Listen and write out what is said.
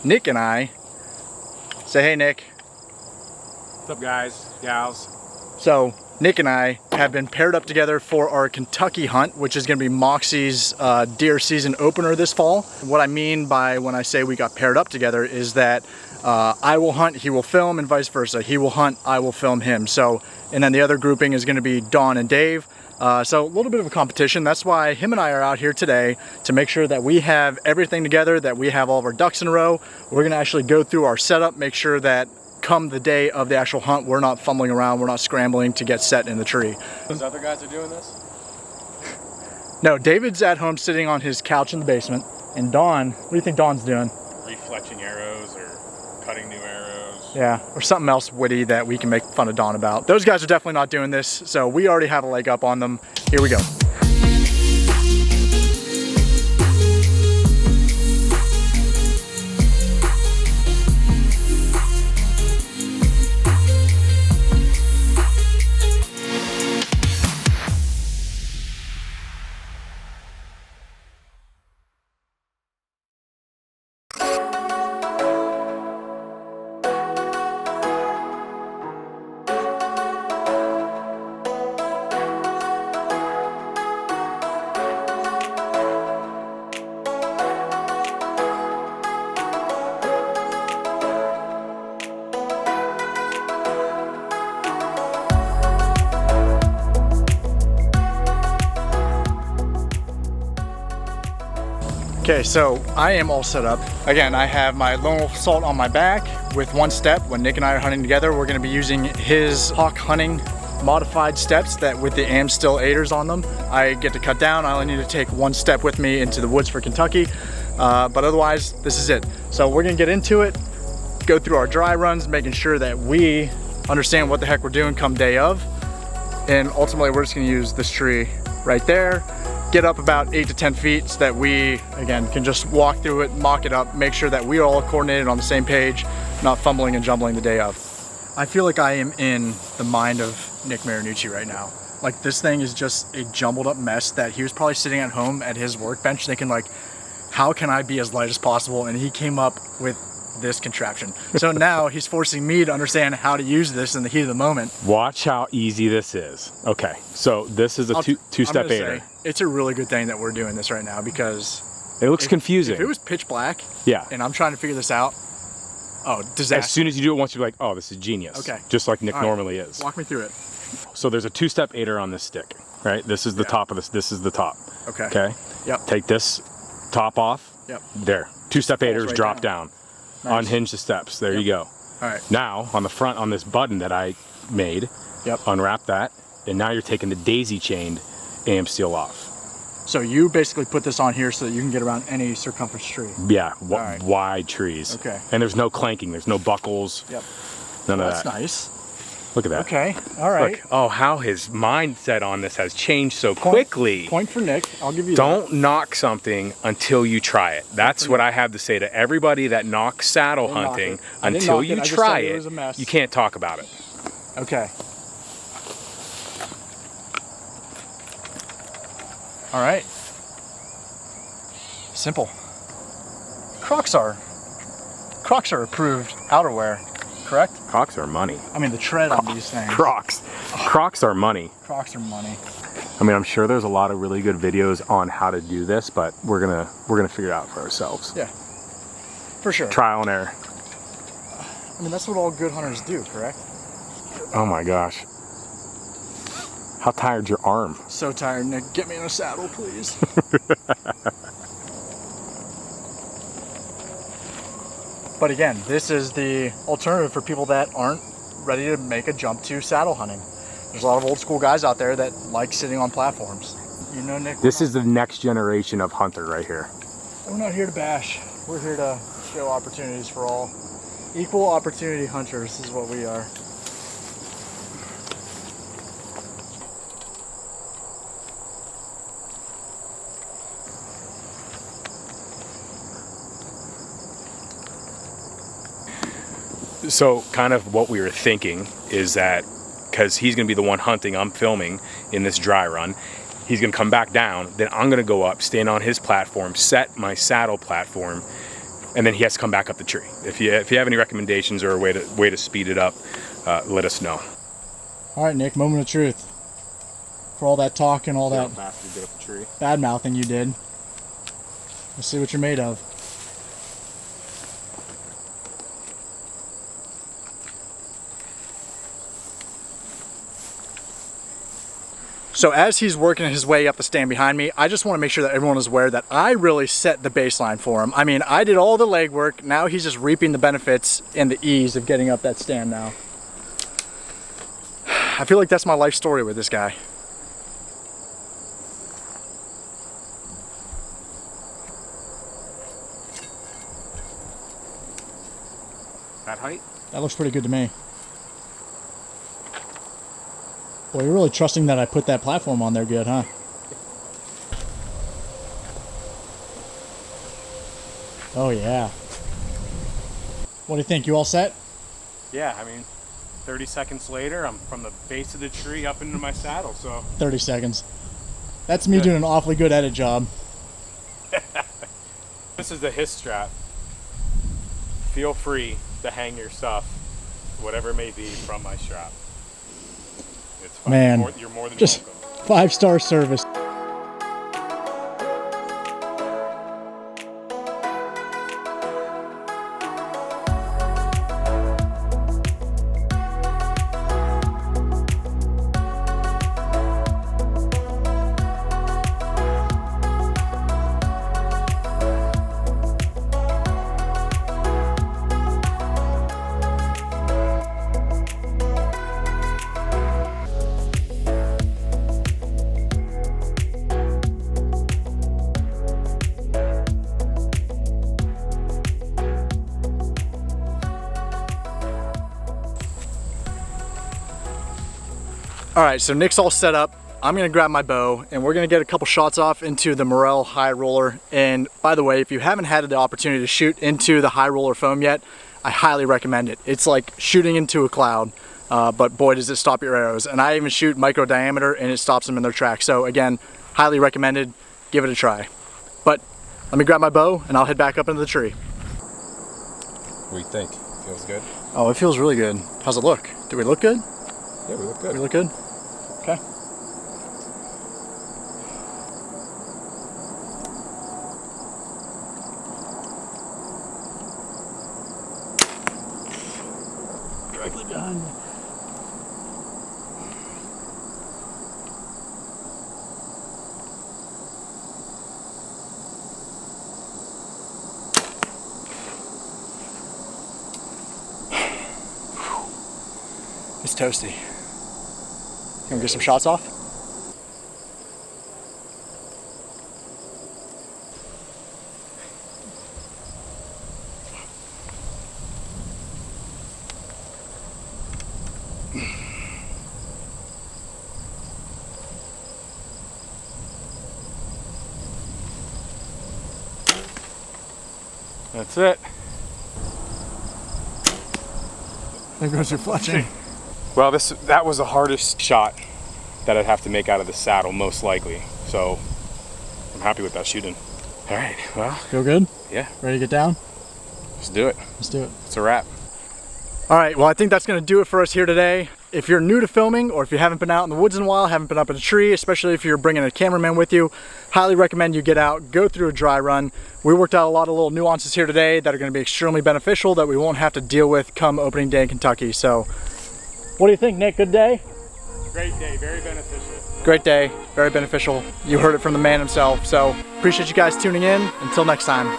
Nick and I, say hey Nick. What's up guys, gals? So Nick and I have been paired up together for our Kentucky hunt, which is going to be Moxie's deer season opener this fall. What I mean by when I say we got paired up together is that I will hunt, he will film, and vice versa. He will hunt, I will film him. So, and then the other grouping is going to be Dawn and Dave. So a little bit of a competition. That's why him and I are out here today, to make sure that we have everything together, that we have all of our ducks in a row. We're going to actually go through our setup, make sure that come the day of the actual hunt, we're not fumbling around, we're not scrambling to get set in the tree. Those other guys are doing this? No, David's at home sitting on his couch in the basement. And Dawn, what do you think Dawn's doing? Refletching arrows or cutting new arrows. Yeah, or something else witty that we can make fun of Dawn about. Those guys are definitely not doing this, so we already have a leg up on them. Here we go. Okay, so I am all set up. Again, I have my lone wolf assault on my back with one step. When Nick and I are hunting together, we're gonna be using his hawk hunting modified steps that with the Amstel 8ers on them. I get to cut down. I only need to take one step with me into the woods for Kentucky. But otherwise, this is it. So we're gonna get into it, go through our dry runs, making sure that we understand what the heck we're doing come day of. And ultimately, we're just gonna use this tree right there, get up about 8 to 10 feet so that we, again, can just walk through it, mock it up, make sure that we are all coordinated on the same page, not fumbling and jumbling the day of. I feel like I am in the mind of Nick Marinucci right now. Like, this thing is just a jumbled up mess that he was probably sitting at home at his workbench thinking like, how can I be as light as possible? And he came up with this contraption. So now he's forcing me to understand how to use this in the heat of the moment. Watch how easy this is. Okay, so this is a two-step aider. It's a really good thing that we're doing this right now, because it looks confusing. If it was pitch black, yeah, and I'm trying to figure this out, oh, disaster. As soon as you do it once, you're like, oh, this is genius. Okay. Just like Nick normally is. Walk me through it. So there's a two-step aider on this stick, right? This is the top of this. This is the top. Okay. Okay. Yep. Take this top off. Yep. There. Two-step aiders right drop down. Nice. Unhinge the steps. There you go. All right. Now on the front, on this button that I made, unwrap that, and now you're taking the daisy chained Amstel off. So you basically put this on here so that you can get around any circumference tree. Yeah, wide trees. Okay. And there's no clanking, there's no buckles. Yep. None of that. That's nice. Look at that. Okay, all right. Look, oh, how his mindset on this has changed so quickly. Point for Nick, I'll give you Don't knock something until you try it. That's what I have to say to everybody that knocks saddle hunting. Until you try it, you can't talk about it. Okay. All right. Simple. Crocs are approved outerwear, correct? Crocs are money. I mean, the tread on these things. Crocs are money. Crocs are money. I mean, I'm sure there's a lot of really good videos on how to do this, but we're gonna figure it out for ourselves. Yeah, for sure. Trial and error. I mean, that's what all good hunters do, correct? Oh my gosh. How tired's your arm? So tired, Nick. Get me in a saddle, please. But again, this is the alternative for people that aren't ready to make a jump to saddle hunting. There's a lot of old school guys out there that like sitting on platforms. You know, Nick? This is the next generation of hunter right here. We're not here to bash. We're here to show opportunities for all. Equal opportunity hunters is what we are. So kind of what we were thinking is that because he's going to be the one hunting, I'm filming in this dry run, he's going to come back down, then I'm going to go up, stand on his platform, set my saddle platform, and then he has to come back up the tree. If you have any recommendations or a way to speed it up, let us know. All right, Nick, moment of truth. For all that talk and all that fast you get up the tree. Bad mouthing you did. Let's see what you're made of. So as he's working his way up the stand behind me, I just want to make sure that everyone is aware that I really set the baseline for him. I mean, I did all the legwork. Now he's just reaping the benefits and the ease of getting up that stand now. I feel like that's my life story with this guy. That height? That looks pretty good to me. Boy, you're really trusting that I put that platform on there good, huh? Oh yeah. What do you think? You all set? Yeah, I mean, 30 seconds later, I'm from the base of the tree up into my saddle, so. 30 seconds. That's me doing an awfully good edit job. This is the his strap. Feel free to hang your stuff, whatever it may be, from my strap. It's fine. Man, you're more than just welcome. 5-star service. All right, so Nick's all set up. I'm gonna grab my bow and we're gonna get a couple shots off into the Morel high roller. And by the way, if you haven't had the opportunity to shoot into the high roller foam yet, I highly recommend it. It's like shooting into a cloud, but boy, does it stop your arrows. And I even shoot micro diameter and it stops them in their tracks. So again, highly recommended, give it a try. But let me grab my bow and I'll head back up into the tree. What do you think? Feels good? Oh, it feels really good. How's it look? Do we look good? Yeah, we look good. We look good? Okay. Directly behind me. It's toasty. Can we get some shots off? That's it. There goes your fletching. Well, that was the hardest shot that I'd have to make out of the saddle, most likely. So I'm happy with that shooting. All right, well. Feel good? Yeah. Ready to get down? Let's do it. Let's do it. It's a wrap. All right, well, I think that's gonna do it for us here today. If you're new to filming, or if you haven't been out in the woods in a while, haven't been up in a tree, especially if you're bringing a cameraman with you, highly recommend you get out, go through a dry run. We worked out a lot of little nuances here today that are gonna be extremely beneficial that we won't have to deal with come opening day in Kentucky. So, what do you think, Nick? Good day? Great day, very beneficial. Great day, very beneficial. You heard it from the man himself. So, appreciate you guys tuning in. Until next time.